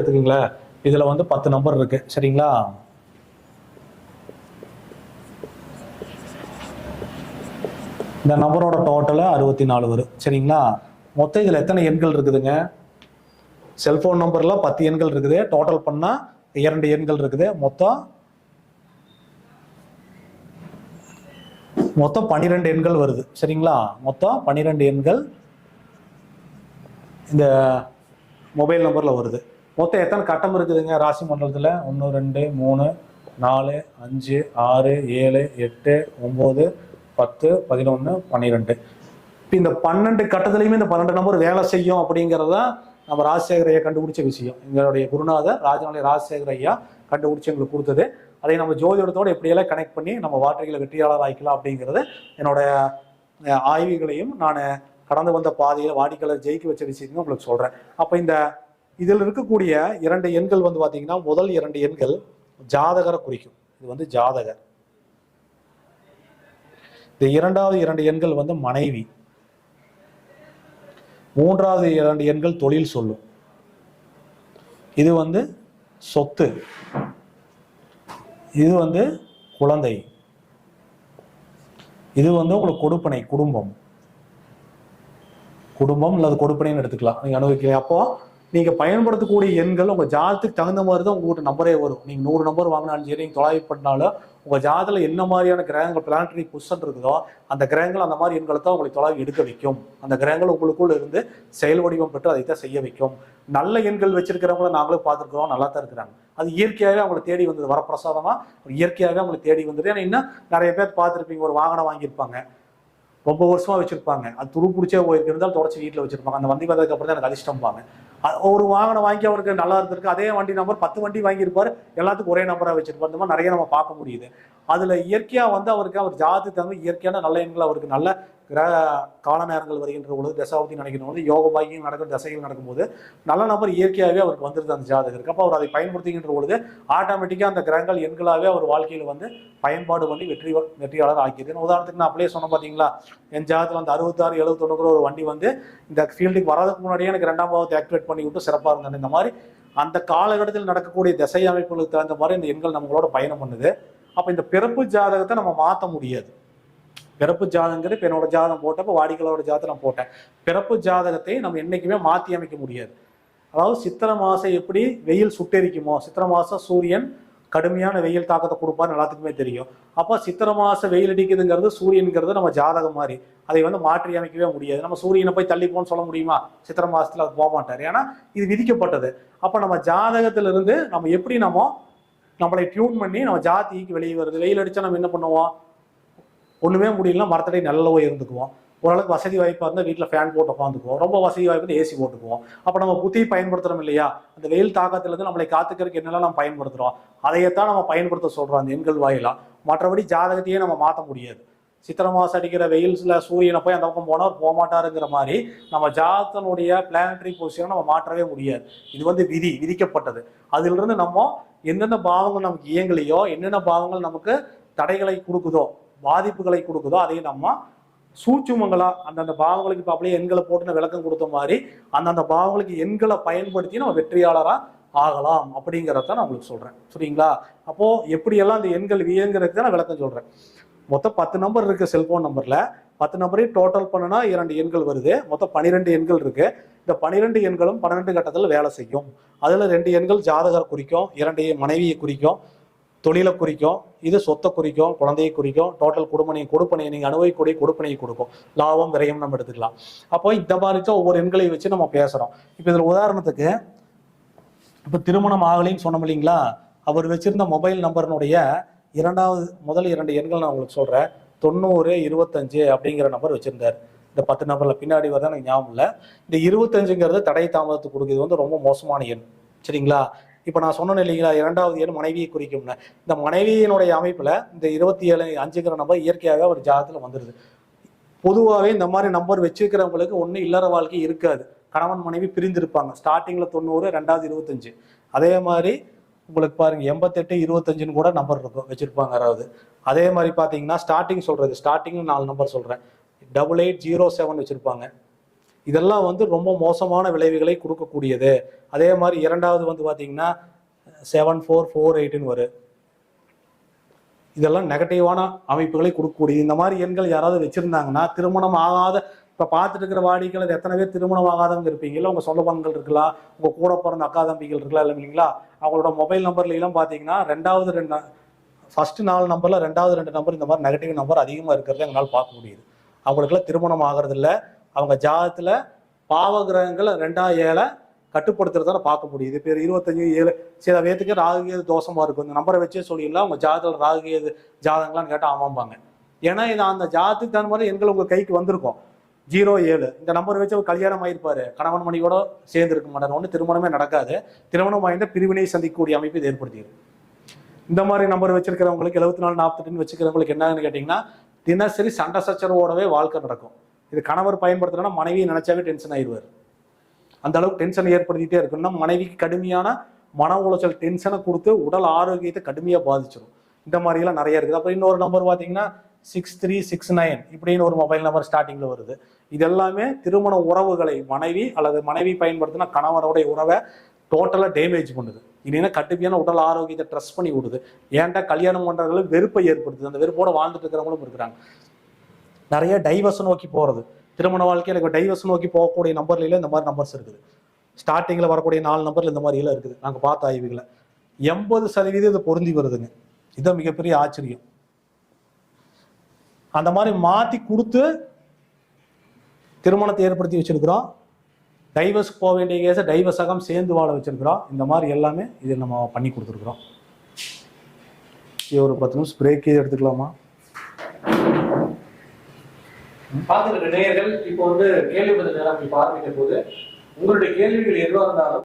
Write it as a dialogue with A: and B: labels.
A: எடுத்துக்கீங்களேன். இதுல வந்து 10 நம்பர் இருக்கு சரிங்களா. இந்த நம்பரோட டோட்டல் 64 வரும் சரிங்களா. மொத்தம் இதுல எத்தனை எண்கள் இருக்குதுங்க? செல்போன் நம்பர்ல 10 எண்கள் இருக்குது. டோட்டல் பண்ணா 2 எண்கள் இருக்குது. மொத்தம் 12 எண்கள் வருது சரிங்களா. மொத்தம் 12 எண்கள் இந்த மொபைல் நம்பர்ல வருது. மொத்தம் எத்தனை கட்டம் இருக்குதுங்க ராசி மண்டலத்துல? 1 2 3 4 5 6 7 8 9 10 11 12. இப்போ இந்த 12 கட்டத்துலையுமே இந்த 12 நம்பர் வேலை செய்யும் அப்படிங்கிறத நம்ம ராஜசேகர ஐயா கண்டுபிடிச்ச விஷயம். எங்களுடைய குருநாதர் ராஜமலை ராஜசேகர ஐயா கண்டுபிடிச்சி எங்களுக்கு கொடுத்தது. அதை நம்ம ஜோதிடத்தோடு எப்படியெல்லாம் கனெக்ட் பண்ணி நம்ம வாழ்க்கையில் வெற்றியாளர் ஆகிக்கலாம் அப்படிங்கிறது என்னோட ஆய்வுகளையும் நான் கடந்து வந்த பாதையில் வாடிக்கையாளர் ஜெயிக்க வச்ச விஷயத்தையும் உங்களுக்கு சொல்கிறேன். அப்போ இந்த இதில் இருக்கக்கூடிய 2 எண்கள் வந்து பார்த்தீங்கன்னா, முதல் 2 எண்கள் ஜாதகரை குறிக்கும். இது வந்து ஜாதகர். இந்த இரண்டாவது 2 எண்கள் வந்து மனைவி. மூன்றாவது 2 எண்கள் தொழில் சொல்லும். இது வந்து சொத்து. இது வந்து குழந்தை. இது வந்து உங்களுக்கு கொடுப்பனை, குடும்பம் அல்லது கொடுப்பனைன்னு எடுத்துக்கலாம். நீங்க அனுபவிக்கலாம். அப்போ நீங்க பயன்படுத்தக்கூடிய எண்கள் உங்க ஜாதத்துக்கு தகுந்த மாதிரி தான் உங்ககிட்ட நம்பரே வரும். நீங்க 100 நம்பர் வாங்கினாலும் சரி, நீங்க 900 பண்ணாலும் உங்க ஜாதத்துல என்ன மாதிரியான கிரகங்கள் பிளானட்டரி பொசிஷன் இருக்குதோ அந்த கிரகங்கள் அந்த மாதிரி எண்களை தான் உங்களுக்கு தொலைவு எடுக்க வைக்கும். அந்த கிரகங்கள் உங்களுக்குள்ள இருந்து செயல் வடிவம் பெற்று அதை தான் செய்ய வைக்கும். நல்ல எண்கள் வச்சிருக்கிறவங்கள நாங்களும் பார்த்துருக்கிறோம், நல்லா தான் இருக்கிறாங்க. அது இயற்கையாகவே அவங்களை தேடி வந்தது, வரப்பிரசாதமா இயற்கையாகவே அவங்களை தேடி வந்தது. ஏன்னா இன்னும் நிறைய பேர் பார்த்துருப்பீங்க, ஒரு வாகனம் வாங்கியிருப்பாங்க, ரொம்ப வருஷமா வச்சிருப்பாங்க, அது துரு பிடிச்சே போயிருக்கு, இருந்தாலும் தொடச்சி வீட்டில் வச்சிருப்பாங்க. அந்த வண்டி வந்ததுக்கு அப்புறம் தான் எனக்கு அதிர்ஷ்டம்பாங்க. ஒரு வாகனம் வாங்கி அவருக்கு நல்லா இருந்திருக்கு, அதே வண்டி நம்பர் 10 வண்டி வாங்கியிருப்பாரு, எல்லாத்துக்கும் ஒரே நம்பராக வச்சிருப்பாரு. இந்த மாதிரி நிறைய நம்ம பார்க்க முடியுது. அதுல இயற்கையா வந்து அவருக்கு அவர் ஜாதத்துக்கு தகுந்த இயற்கையான நல்ல எண்கள், அவருக்கு நல்ல கிரக கால நேரங்கள் வருகின்ற பொழுது, தசாவதி நடக்கிற பொழுது, யோக பாக்கியம் நடக்கிற தசைகள் நடக்கும்போது நல்ல நபர் இயற்கையாகவே அவருக்கு வந்துருது அந்த ஜாதகருக்கு. அப்போ அவர் அதை பயன்படுத்துகின்ற பொழுது ஆட்டோமேட்டிக்காக அந்த கிரகங்கள் எண்களாகவே அவர் வாழ்க்கையில் வந்து பயன்பாடு பண்ணி வெற்றியாளர் ஆக்கியது. உதாரணத்துக்கு நான் அப்படியே சொன்ன பார்த்தீங்களா, என் ஜாதகத்தில் வந்து 66 79 ஒரு வண்டி வந்து இந்த ஃபீல்டுக்கு வராதுக்கு முன்னாடியே எனக்கு 2ஆம் பாவத்தை ஆக்டிவேட் பண்ணி விட்டு சிறப்பாக இருந்தேன். இந்த மாதிரி அந்த காலகட்டத்தில் நடக்கக்கூடிய திசை அமைப்புகளுக்கு தகுந்த மாதிரி இந்த எண்கள் நம்மளோட பயணம் பண்ணுது. அப்போ இந்த பிறப்பு ஜாதகத்தை நம்ம மாற்ற முடியாது. பிறப்பு ஜாதகங்கிறது இப்போ என்னோட ஜாதகம் போட்டப்போ வாடிக்கையாளரோட ஜாதகம் நான் போட்டேன். பிறப்பு ஜாதகத்தை நம்ம என்னைக்குமே மாற்றி அமைக்க முடியாது. அதாவது சித்திரை மாதம் எப்படி வெயில் சுட்டெரிக்குமோ, சித்திரை மாதம் சூரியன் கடுமையான வெயில் தாக்கத்தை கொடுப்பான்னு எல்லாத்துக்குமே தெரியும். அப்போ சித்திரை மாதம் வெயில் அடிக்குதுங்கிறது சூரியனுங்கிறது நம்ம ஜாதகம் மாதிரி, அதை வந்து மாற்றி அமைக்கவே முடியாது. நம்ம சூரியனை போய் தள்ளிப்போன்னு சொல்ல முடியுமா? சித்திரை மாதத்தில் அது போக மாட்டார், ஏன்னா இது விதிக்கப்பட்டது. அப்போ நம்ம ஜாதகத்திலிருந்து நம்ம எப்படி நம்மளை டியூன் பண்ணி நம்ம ஜாதிக்கு வெளியே வருது. வெயில் அடித்தா நம்ம என்ன பண்ணுவோம்? ஒன்றுமே முடியலன்னா மரத்தடி நல்ல போய் இருந்துக்குவோம். ஓரளவுக்கு வசதி வாய்ப்பாக இருந்தால் வீட்டில் ஃபேன் போட்டு உட்காந்துக்குவோம். ரொம்ப வசதி வாய்ப்பு ஏசி போட்டுக்குவோம். அப்போ நம்ம புத்தியை பயன்படுத்துகிறோம் இல்லையா? அந்த வெயில் தாக்கத்திலிருந்து நம்மளை காத்துக்கிறதுக்கு என்னெல்லாம் நம்ம பயன்படுத்துகிறோம், அதையத்தான் நம்ம பயன்படுத்த சொல்கிறோம் அந்த எண்கள் வாயிலாக. மற்றபடி ஜாதகத்தையே நம்ம மாற்ற முடியாது. சித்திரை மாதம் அடிக்கிற வெயில்ஸில் சூரியனை போய் அந்த பக்கம் போனால் போக மாட்டாருங்கிற மாதிரி நம்ம ஜாதகத்தினுடைய பிளானட்டரி பொசிஷனை நம்ம மாற்றவே முடியாது. இது வந்து விதிக்கப்பட்டது. அதிலிருந்து நம்ம எந்தெந்த பாவங்கள் நமக்கு இயங்கலையோ, என்னென்ன பாவங்கள் நமக்கு தடைகளை கொடுக்குதோ, பாதிப்புகளை கொடுக்குதோ, அதை நம்ம சூட்சுமங்களா அந்தந்த பாவங்களுக்கு இப்போ அப்படியே எண்களை போட்டு விளக்கம் கொடுத்த மாதிரி அந்தந்த பாவங்களுக்கு எண்களை பயன்படுத்தி நம்ம வெற்றியாளராக ஆகலாம் அப்படிங்கிறத நான் உங்களுக்கு சொல்றேன். சரிங்களா? அப்போ எப்படியெல்லாம் அந்த எண்கள் இயங்குறதுக்கு தான் நான் விளக்கம் சொல்றேன். மொத்தம் 10 நம்பர் இருக்கு செல்போன் நம்பர்ல. 10 நம்பரையும் டோட்டல் பண்ணனா 2 எண்கள் வருது. மொத்தம் 12 எண்கள் இருக்கு. இந்த 12 எண்களும் 12 கட்டத்தில் வேலை செய்யும். அதுல 2 எண்கள் ஜாதகர் குறிக்கும், 2 மனைவியை குறிக்கும், தொழிலை குறிக்கும், இது சொத்தை குறிக்கும், குழந்தையை குறிக்கும், டோட்டல் கொடுப்பனையை நீங்கள் அனுபவிக்கூடிய கொடுப்பனையை கொடுக்கும். லாபம் விரயம் நம்ம எடுத்துக்கலாம். அப்போ இந்த மாதிரி தான் ஒவ்வொரு எண்களையும் வச்சு நம்ம பேசுறோம். இப்போ இதில் உதாரணத்துக்கு இப்போ திருமணம் ஆகலைன்னு சொன்னோம் இல்லைங்களா, அவர் வச்சிருந்த மொபைல் நம்பர்னுடைய முதல் 2 எண்கள் நான் உங்களுக்கு சொல்றேன். 90 25 அப்படிங்கிற நம்பர் வச்சிருந்தார். இந்த 10 நம்பர்ல பின்னாடி வரதான் எனக்கு ஞாபகம் இல்லை. இந்த 25ங்கிறது தடை தாமதத்துக்கு கொடுக்குது, வந்து ரொம்ப மோசமான எண். சரிங்களா? இப்போ நான் சொன்னேன் இல்லைங்களா, 2வது எண் மனைவியை குறிக்கும்னு. இந்த மனைவியினுடைய அமைப்புல இந்த 27 5ங்கிற நம்பர் இயற்கையாக ஒரு ஜாதகத்துல வந்துடுது. பொதுவாகவே இந்த மாதிரி நம்பர் வச்சிருக்கிறவங்களுக்கு ஒன்றும் இல்லற வாழ்க்கை இருக்காது. கணவன் மனைவி பிரிந்திருப்பாங்க. ஸ்டார்டிங்ல 90, 2வது 25. அதே மாதிரி உங்களுக்கு பாருங்க 88 25ன்னு கூட நம்பர் இருக்கும் வச்சிருப்பாங்க யாராவது. அதே மாதிரி பார்த்தீங்கன்னா ஸ்டார்டிங் 4 நம்பர் சொல்றேன். 8807 வச்சிருப்பாங்க. இதெல்லாம் வந்து ரொம்ப மோசமான விளைவுகளை கொடுக்கக்கூடியது. அதே மாதிரி இரண்டாவது வந்து பார்த்தீங்கன்னா 7448 வரும். இதெல்லாம் நெகட்டிவான அமைப்புகளை கொடுக்கக்கூடிய இந்த மாதிரி எண்கள் யாராவது வச்சிருந்தாங்கன்னா திருமணம் ஆகாத, இப்போ பார்த்துட்டு இருக்கிற வாடிக்கையாளர் எத்தனை பேர் திருமணம் ஆகாதவங்க இருப்பீங்க, இல்லை உங்கள் சொந்த பந்தங்கள் இருக்கலாம், உங்கள் கூட பிறந்த அக்கா தம்பிகள் இருக்கலாம், இல்லை இல்லைங்களா? அவங்களோட மொபைல் நம்பர்லாம் பார்த்தீங்கன்னா ஃபர்ஸ்ட் 4 நம்பரில் 2வது 2 நம்பர் இந்த மாதிரி நெகட்டிவ் நம்பர் அதிகமாக இருக்கிறத எங்களால் பார்க்க முடியுது. அவங்களுக்குலாம் திருமணம் ஆகிறது இல்லை. அவங்க ஜாதகத்தில் பாவகிரகங்கள் 2-7 கட்டுப்படுத்துறதான பார்க்க முடியுது. இப்போ 25-7 சில பேத்துக்கு ராகுகேது தோஷமா இருக்கும். இந்த நம்பரை வச்சே சொல்லிடலாம் அவங்க ஜாதகத்தில் ராகுகேது ஜாதகங்களான்னு கேட்டால் ஆமாம்பாங்க. ஏன்னா இது அந்த ஜாதத்துக்கு தகுந்த மாதிரி எண்கள் உங்கள் கைக்கு வந்திருக்கும். 07 இந்த நம்பர் வச்சு அவர் கல்யாணம் ஆயிருப்பாரு, கணவன் மணியோட சேர்ந்து இருக்க மாட்டார், ஒன்று திருமணமே நடக்காது. திருமணம் ஆயிருந்த பிரிவினை சந்திக்கக்கூடிய அமைப்பு இது ஏற்படுத்திடுது. இந்த மாதிரி நம்பர் வச்சிருக்கிறவங்களுக்கு 74-48 வச்சுக்கிறவங்களுக்கு என்னன்னு கேட்டிங்கன்னா தினசரி சண்டை சச்சரவோடவே வாழ்க்கை நடக்கும். இது கணவர் பயன்படுத்தினா மனைவியை நினைச்சாவே டென்ஷன் ஆயிடுவார். அந்த அளவுக்கு டென்ஷன் ஏற்படுத்திட்டே இருக்குன்னா மனைவிக்கு கடுமையான மன உளைச்சல் டென்ஷனை கொடுத்து உடல் ஆரோக்கியத்தை கடுமையாக பாதிச்சிடும். இந்த மாதிரிலாம் நிறைய இருக்குது. அப்புறம் இன்னொரு நம்பர் பார்த்தீங்கன்னா 6369 இப்படின்னு ஒரு மொபைல் நம்பர் ஸ்டார்டிங்கில் வருது. இது எல்லாமே திருமண உறவுகளை மனைவி பயன்படுத்தினா கணவனுடைய உறவை டோட்டலாக டேமேஜ் பண்ணுது. இல்லைன்னா கடுமையான உடல் ஆரோக்கியத்தை ட்ரெஸ் பண்ணி விடுது. ஏன்டா கல்யாணம் பண்ணுறவங்களும் வெறுப்பை ஏற்படுத்துது. அந்த வெறுப்போட வாழ்ந்துட்டு இருக்கிறவங்களும் இருக்கிறாங்க. நிறைய டைவர்ஸ் நோக்கி போகிறது, திருமண வாழ்க்கையில் எனக்கு டைவர்ஸ் நோக்கி போகக்கூடிய நம்பர்ல இந்த மாதிரி நம்பர்ஸ் இருக்குது. ஸ்டார்டிங்கில் வரக்கூடிய 4 நம்பர்ல இந்த மாதிரிலாம் இருக்குது. நாங்கள் பார்த்த ஆய்வுகளை 80% இது பொருந்தி வருதுங்க. இதுதான் மிகப்பெரிய ஆச்சரியம். அந்த மாதிரி மாற்றி கொடுத்து திருமணத்தை ஏற்படுத்தி வச்சிருக்கிறோம். டைவர்ஸ்க்கு போக வேண்டிய கேஸை டைவர்ஸாக சேர்ந்து வாழ வச்சிருக்கிறோம். இந்த மாதிரி எல்லாமே இது நம்ம பண்ணி கொடுத்துருக்குறோம். ஒரு 10 நிமிஷம் பிரேக் எடுத்துக்கலாமா? பார்த்துக்கிற நேயர்கள் இப்போ வந்து கேள்வி பதில் நேரம் பார்வையிட்ட போது உங்களுடைய கேள்விகள் எதுவாக இருந்தாலும்